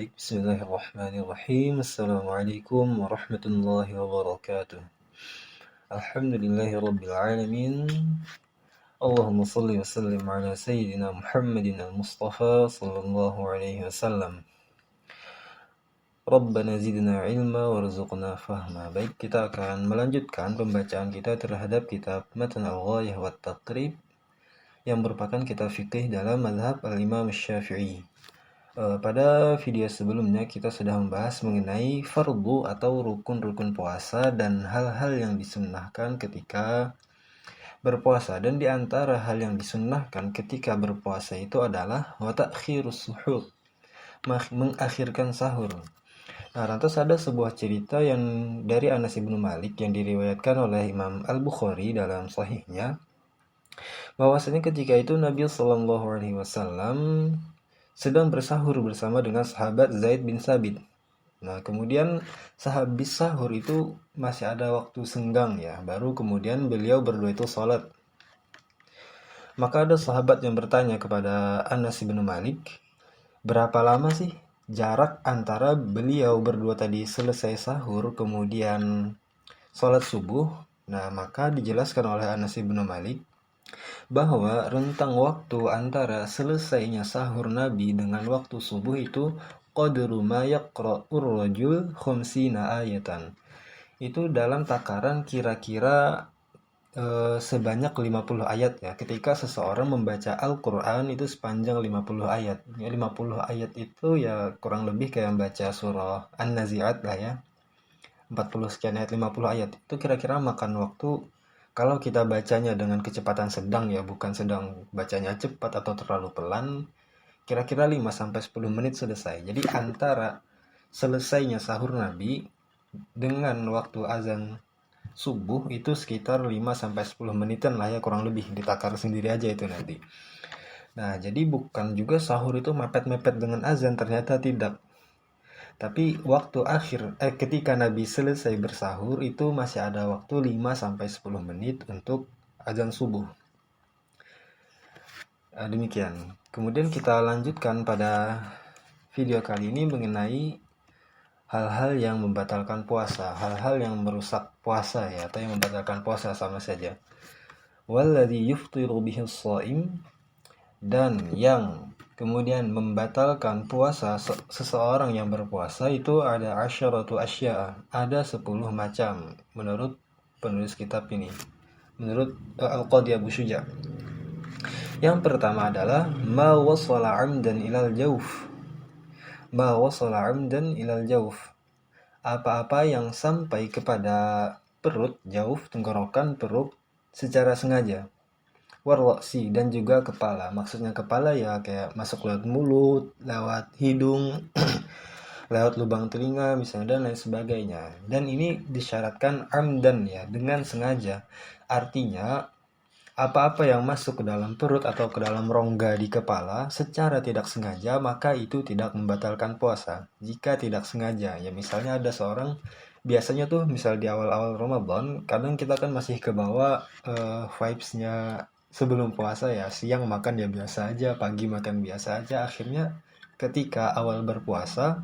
Bismillahirrahmanirrahim. Assalamualaikum warahmatullahi wabarakatuh. Alhamdulillahirabbil alamin. Allahumma shalli wa sallim ala sayyidina Muhammadin al-Mustafa sallallahu alaihi wasallam. Rabbana zidna ilma warzuqna fahma. Baik, kita akan melanjutkan pembacaan kita terhadap kitab Matan al-Ghayah wa Taqrib yang merupakan kitab fikih dalam mazhab al-Imam Syafi'i. Pada video sebelumnya kita sudah membahas mengenai fardu atau rukun-rukun puasa dan hal-hal yang disunnahkan ketika berpuasa. Dan di antara hal yang disunnahkan ketika berpuasa itu adalah wa ta'khirus suhur, mengakhirkan sahur. Nah, lantas ada sebuah cerita yang dari Anas bin Malik yang diriwayatkan oleh Imam Al-Bukhari dalam sahihnya, bahwasanya ketika itu Nabi Shallallahu Alaihi Wasallam sedang bersahur bersama dengan sahabat Zaid bin Sabit. Nah, kemudian sehabis sahur itu masih ada waktu senggang ya, baru kemudian beliau berdua itu sholat. Maka ada sahabat yang bertanya kepada Anas bin Malik, berapa lama sih jarak antara beliau berdua tadi selesai sahur kemudian sholat subuh? Nah, maka dijelaskan oleh Anas bin Malik bahwa rentang waktu antara selesainya sahur Nabi dengan waktu subuh itu qadru ma yaqra'ur rajul khamsina ayatan. Itu dalam takaran kira-kira sebanyak 50 ayat ya. Ketika seseorang membaca Al-Qur'an itu sepanjang 50 ayat. Ya, 50 ayat itu ya kurang lebih kayak membaca surah An-Nazi'at lah ya. 40 sekian ayat, 50 ayat. Itu kira-kira makan waktu kalau kita bacanya dengan kecepatan sedang ya, bukan sedang bacanya cepat atau terlalu pelan, kira-kira 5-10 menit selesai. Jadi antara selesainya sahur Nabi dengan waktu azan subuh itu sekitar 5-10 menitan lah ya, kurang lebih, ditakar sendiri aja itu nanti. Nah, jadi bukan juga sahur itu mepet-mepet dengan azan, ternyata tidak. Tapi waktu akhir, ketika Nabi selesai bersahur itu masih ada waktu 5-10 menit untuk azan subuh. Demikian. Kemudian kita lanjutkan pada video kali ini mengenai hal-hal yang membatalkan puasa, hal-hal yang merusak puasa ya, atau yang membatalkan puasa sama saja. Walladzi yuftiru bihi shaim, dan yang kemudian membatalkan puasa seseorang yang berpuasa itu ada asyaratu asya'a, ada 10 macam menurut penulis kitab ini, menurut Al-Qadhi Abu Syuja. Yang pertama adalah ma wasala 'amdan ilal jawf. Ma wasala 'amdan ilal jawf, apa-apa yang sampai kepada perut, jawf tenggorokan, perut secara sengaja. Warwasi, dan juga kepala. Maksudnya kepala ya kayak masuk lewat mulut, lewat hidung, lewat lubang telinga misalnya, dan lain sebagainya. Dan ini disyaratkan amdan ya, dengan sengaja. Artinya apa-apa yang masuk ke dalam perut atau ke dalam rongga di kepala secara tidak sengaja, maka itu tidak membatalkan puasa. Jika tidak sengaja ya, misalnya ada seorang, biasanya tuh misal di awal-awal Ramadan kadang kita kan masih kebawa vibes-nya sebelum puasa ya, siang makan ya biasa aja, pagi makan biasa aja, akhirnya ketika awal berpuasa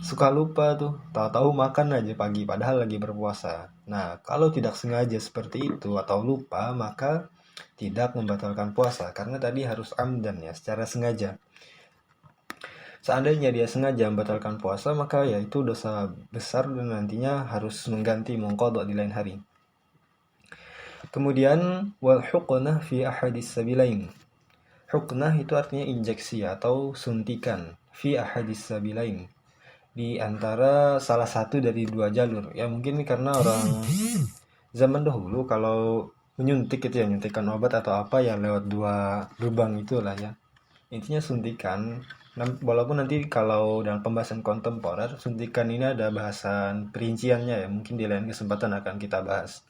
suka lupa tuh, tahu-tahu makan aja pagi padahal lagi berpuasa. Nah, kalau tidak sengaja seperti itu atau lupa, maka tidak membatalkan puasa, karena tadi harus amdan ya, secara sengaja. Seandainya dia sengaja membatalkan puasa, maka ya itu dosa besar dan nantinya harus mengganti, mengqadha di lain hari. Kemudian wal huqnah fi ahadis sabilain. Huqnah itu artinya injeksi atau suntikan, fi ahadis sabilain, di antara salah satu dari dua jalur. Ya mungkin karena orang zaman dahulu kalau menyuntik itu ya, nyuntikkan obat atau apa ya lewat dua lubang itulah ya. Intinya suntikan. Walaupun nanti kalau dalam pembahasan kontemporer suntikan ini ada bahasan perinciannya ya, mungkin di lain kesempatan akan kita bahas.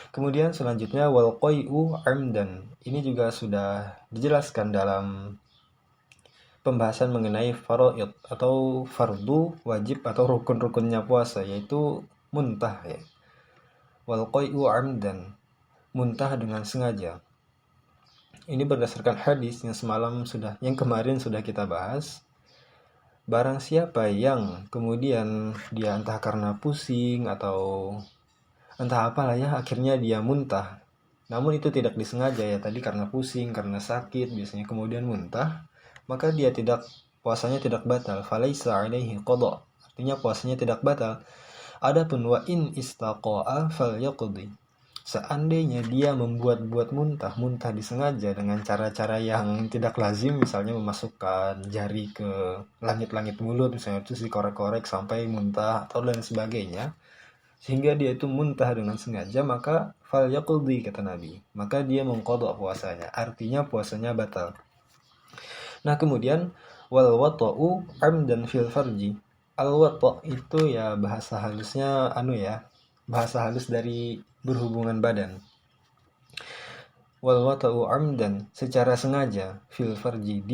Kemudian selanjutnya wal qai'u amdan. Ini juga sudah dijelaskan dalam pembahasan mengenai faraid atau fardu wajib atau rukun-rukunnya puasa, yaitu muntah ya. Wal qai'u amdan, muntah dengan sengaja. Ini berdasarkan hadis yang kemarin sudah kita bahas, barang siapa yang kemudian dia entah karena pusing atau entah apalah ya, akhirnya dia muntah. Namun itu tidak disengaja ya, tadi karena pusing, karena sakit, biasanya kemudian muntah, maka dia tidak, puasanya tidak batal. Falaisa alaihi qada. Artinya puasanya tidak batal. Adapun wa in istaqa'a falyaqdi. Seandainya dia membuat-buat muntah disengaja dengan cara-cara yang tidak lazim, misalnya memasukkan jari ke langit-langit mulut, misalnya terus dikorek-korek sampai muntah atau lain sebagainya, sehingga dia itu muntah dengan sengaja, maka falyaqdi kata Nabi, maka dia mengqadha puasanya, artinya puasanya batal. Nah, kemudian wal wata'u amdan fil farji. Al wata' itu ya bahasa halusnya bahasa halus dari berhubungan badan. Wal wata'u amdan, secara sengaja, fil farji,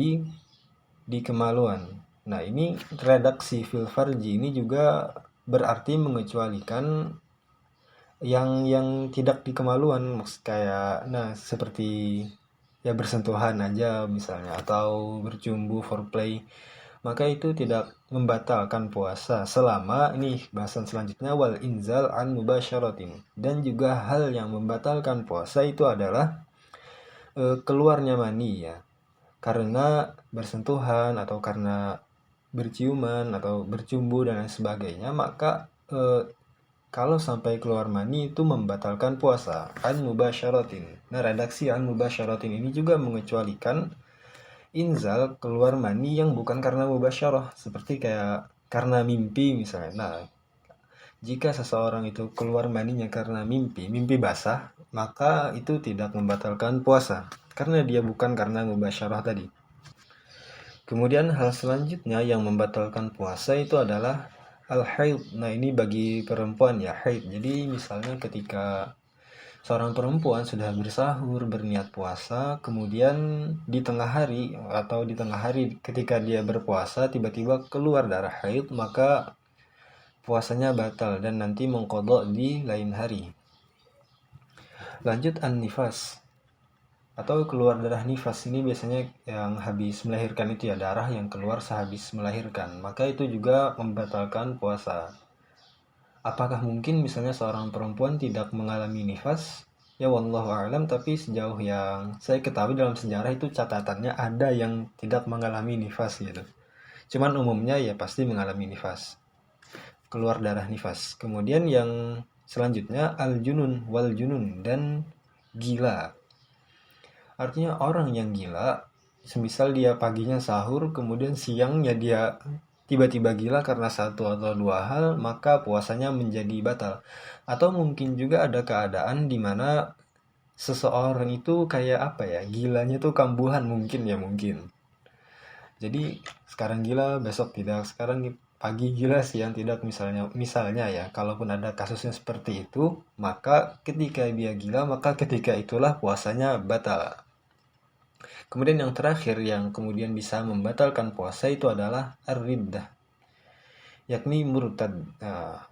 di kemaluan. Nah, ini redaksi fil farji ini juga berarti mengecualikan yang tidak di kemaluan, kayak seperti ya bersentuhan aja misalnya, atau bercumbu, foreplay, maka itu tidak membatalkan puasa selama, ini bahasan selanjutnya, wal inzal an mubasyaratin. Dan juga hal yang membatalkan puasa itu adalah keluarnya mani ya, karena bersentuhan atau karena berciuman atau bercumbu dan lain sebagainya, maka kalau sampai keluar mani itu membatalkan puasa. An mubasyaratin. Nah, redaksi an mubasyaratin ini juga mengecualikan inzal, keluar mani yang bukan karena mubasyarah, seperti kayak karena mimpi misalnya. Nah, jika seseorang itu keluar maninya karena mimpi basah, maka itu tidak membatalkan puasa, karena dia bukan karena mubasyarah tadi. Kemudian hal selanjutnya yang membatalkan puasa itu adalah al-haid. Nah, ini bagi perempuan ya, haid. Jadi misalnya ketika seorang perempuan sudah bersahur, berniat puasa, kemudian di tengah hari ketika dia berpuasa tiba-tiba keluar darah haid, maka puasanya batal dan nanti mengqadha di lain hari. Lanjut an-nifas atau keluar darah nifas. Ini biasanya yang habis melahirkan itu ya, darah yang keluar sehabis melahirkan, maka itu juga membatalkan puasa. Apakah mungkin misalnya seorang perempuan tidak mengalami nifas? Ya wallahu a'lam, tapi sejauh yang saya ketahui dalam sejarah itu catatannya ada yang tidak mengalami nifas gitu. Cuman umumnya ya pasti mengalami nifas, keluar darah nifas. Kemudian yang selanjutnya al-junun wal junun, dan gila. Artinya orang yang gila, semisal dia paginya sahur, kemudian siangnya dia tiba-tiba gila karena satu atau dua hal, maka puasanya menjadi batal. Atau mungkin juga ada keadaan di mana seseorang itu kayak apa ya, gilanya tuh kambuhan mungkin. Jadi sekarang gila, besok tidak, sekarang pagi gila, siang tidak, misalnya ya, kalaupun ada kasusnya seperti itu, maka ketika dia gila, maka ketika itulah puasanya batal. Kemudian yang terakhir yang kemudian bisa membatalkan puasa itu adalah ar-riddah, yakni murtad. Nah,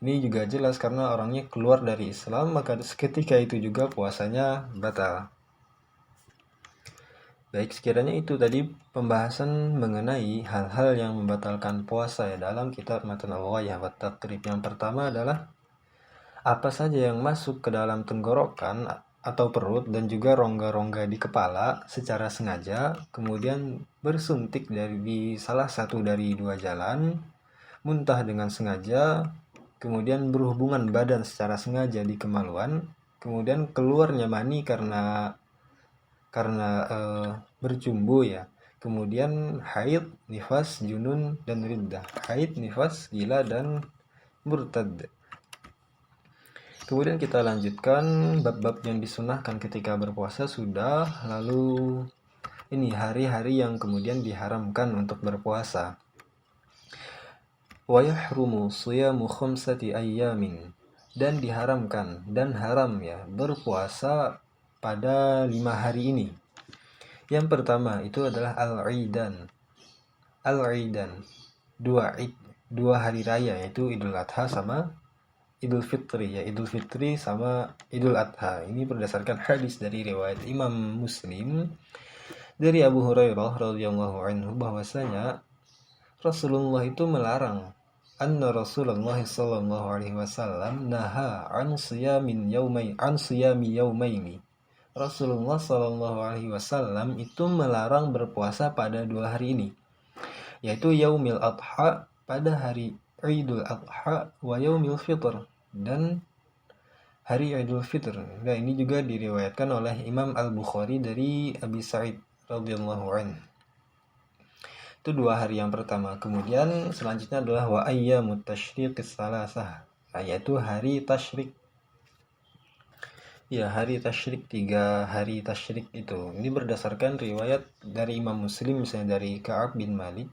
ini juga jelas karena orangnya keluar dari Islam, maka ketika itu juga puasanya batal. Baik, sekiranya itu tadi pembahasan mengenai hal-hal yang membatalkan puasa ya dalam kitab Matan al-Ghayah wa Taqrib. Yang pertama adalah apa saja yang masuk ke dalam tenggorokan atau perut dan juga rongga-rongga di kepala secara sengaja, kemudian bersuntik di salah satu dari dua jalan, muntah dengan sengaja, kemudian berhubungan badan secara sengaja di kemaluan, kemudian keluarnya mani karena bercumbu ya, kemudian haid, nifas, junun, dan riddah. Haid, nifas, gila, dan murtad. Kemudian kita lanjutkan bab-bab yang disunahkan ketika berpuasa sudah, lalu ini hari-hari yang kemudian diharamkan untuk berpuasa. Wa yahrumu siyamu khamsati ayyamin, dan diharamkan dan haram ya berpuasa pada 5 hari ini. Yang pertama itu adalah al-Idan. Al-Idan, dua hari raya, yaitu Idul Adha sama Idul Fitri ya, Idul Fitri sama Idul Adha. Ini berdasarkan hadis dari riwayat Imam Muslim dari Abu Hurairah radhiyallahu anhu bahwasanya Rasulullah itu melarang. Anna Rasulullah sallallahu alaihi wasallam naha an siyami yaumaini. Rasulullah sallallahu alaihi wasallam itu melarang berpuasa pada 2 hari ini, yaitu yaumil adha, pada hari Idul Adha, wa yaumil fitr, dan hari Idul Fitr. Nah, ini juga diriwayatkan oleh Imam Al-Bukhari dari Abi Sa'id radhiyallahu anhu. Itu 2 hari yang pertama. Kemudian selanjutnya adalah wa ayyamut tasyriqis salasah, yaitu hari tasyrik. Ya, hari tasyrik, 3 hari tasyrik itu. Ini berdasarkan riwayat dari Imam Muslim, misalnya dari Ka'ab bin Malik,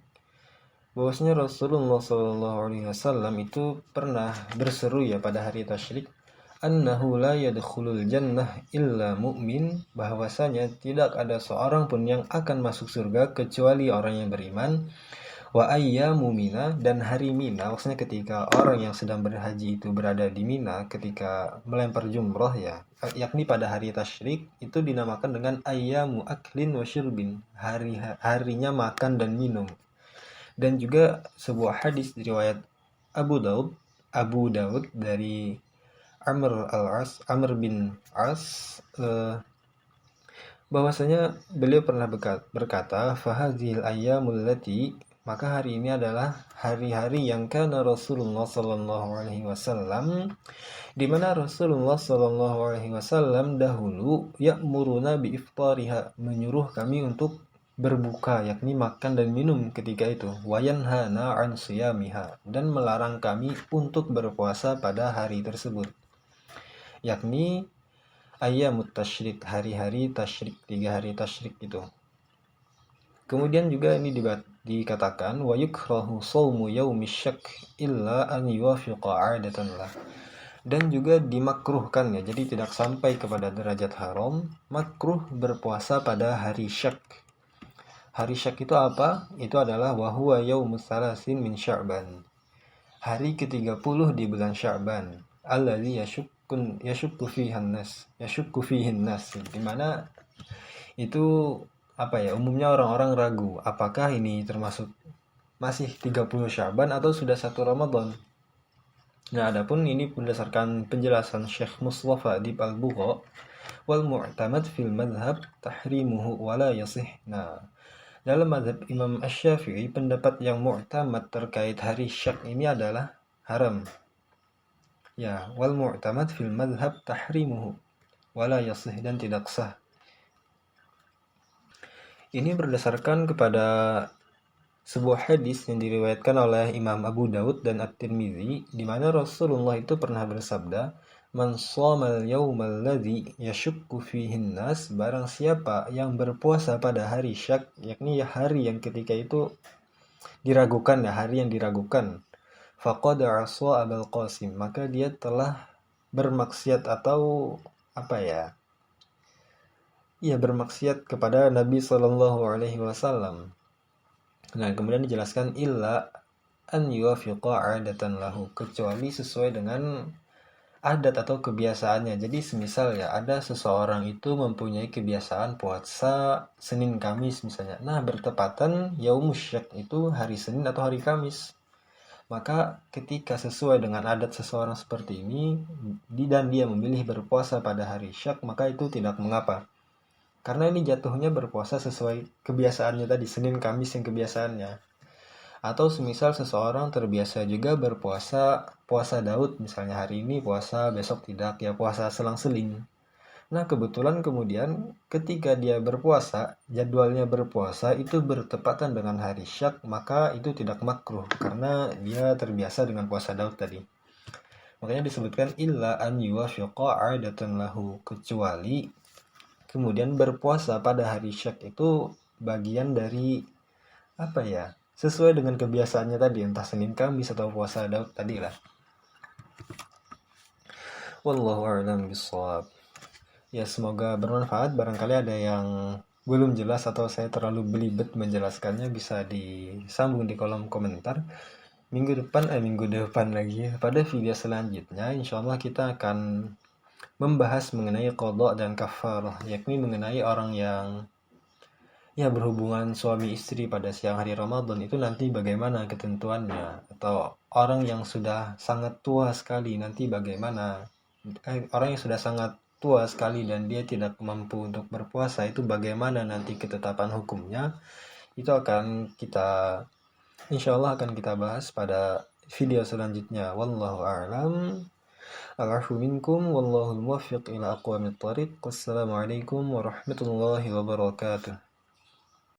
bahwasanya Rasulullah SAW itu pernah berseru ya pada hari tasyrik, annahu la yadkhulul jannah illa mu'min, bahwasanya tidak ada seorang pun yang akan masuk surga kecuali orang yang beriman. Wa ayyamu Mina, dan hari Mina, maksudnya ketika orang yang sedang berhaji itu berada di Mina ketika melempar jumroh ya, yakni pada hari tasyrik, itu dinamakan dengan ayyamu aklin wa syurbin, harinya makan dan minum. Dan juga sebuah hadis riwayat Abu Daud dari Amr bin As, bahwasanya beliau pernah berkata, fahazil ayyamul lati, maka hari ini adalah hari-hari yang kana Rasulullah sallallahu alaihi wasallam, di mana Rasulullah sallallahu alaihi wasallam dahulu ya'muruna bi iftariha, menyuruh kami untuk berbuka, yakni makan dan minum ketika itu, wa yanhana an siyamiha, dan melarang kami untuk berpuasa pada hari tersebut, yakni ayyamut tasyrik, hari-hari tasyrik, 3 hari tasyrik itu. Kemudian juga ini dikatakan wa yukrahu shaumu yaumisyak illa an yuwafiqa 'adatan lah. Dan juga dimakruhkan ya, jadi tidak sampai kepada derajat haram, makruh berpuasa pada hari syak. Hari syak itu apa? Itu adalah wa huwa yaumus salasin min Sya'ban, hari ke-30 di bulan Sya'ban, alladzi yashukku fihin nas, di mana itu umumnya orang-orang ragu apakah ini termasuk masih 30 Sya'ban atau sudah 1 Ramadan. Nah, adapun ini berdasarkan penjelasan Syekh Mustafa di Al-Bugha, wal mu'tamad fil madhab tahrimuhu wala yasih. Nah, dalam mazhab Imam Asy-Syafi'i, pendapat yang mu'tamad terkait hari syak ini adalah haram. Ya, wal mu'tamad fil madhab tahrimuhu wala yasih, dan tidak sah. Ini berdasarkan kepada sebuah hadis yang diriwayatkan oleh Imam Abu Daud dan At-Tirmidzi, di mana Rasulullah itu pernah bersabda, man shamal yaumal ladzi yashukku fihin nas, barang siapa yang berpuasa pada hari syak, yakni hari yang ketika itu diragukan ya, hari yang diragukan, faqad asa Abul Qasim, maka dia telah bermaksiat atau bermaksiat kepada Nabi Shallallahu alaihi wasallam. Nah, kemudian dijelaskan illa an yuwafiqa 'adatan lahu, kecuali sesuai dengan adat atau kebiasaannya. Jadi semisal ya, ada seseorang itu mempunyai kebiasaan puasa Senin Kamis misalnya. Nah, bertepatan yaumus syak itu hari Senin atau hari Kamis. Maka ketika sesuai dengan adat seseorang seperti ini dan dia memilih berpuasa pada hari syak, maka itu tidak mengapa. Karena ini jatuhnya berpuasa sesuai kebiasaannya tadi, Senin Kamis yang kebiasaannya. Atau semisal seseorang terbiasa juga berpuasa puasa Daud, misalnya hari ini puasa, besok tidak, ya puasa selang-seling. Nah, kebetulan kemudian ketika dia berpuasa, jadwalnya berpuasa itu bertepatan dengan hari syak, maka itu tidak makruh karena dia terbiasa dengan puasa Daud tadi. Makanya disebutkan illa an yuwafiqa 'adatan lahu, kecuali kemudian berpuasa pada hari syak itu bagian dari sesuai dengan kebiasaannya tadi, entah Senin Kamis atau puasa Daud tadi lah. Wallahu a'lam bishawab. Ya, semoga bermanfaat. Barangkali ada yang belum jelas atau saya terlalu belibet menjelaskannya, bisa disambung di kolom komentar. Minggu depan lagi, pada video selanjutnya insyaallah kita akan membahas mengenai qadha dan kafarah, yakni mengenai orang yang ya berhubungan suami istri pada siang hari Ramadan itu nanti bagaimana ketentuannya, atau orang yang sudah sangat tua sekali nanti bagaimana, orang yang sudah sangat tua sekali dan dia tidak mampu untuk berpuasa itu bagaimana nanti ketetapan hukumnya, itu akan kita insya Allah akan kita bahas pada video selanjutnya. Wallahu a'lam. Al'afu minkum wallahul muwaffiq ila aqwamit thariq. Wassalamualaikum warahmatullahi wabarakatuh.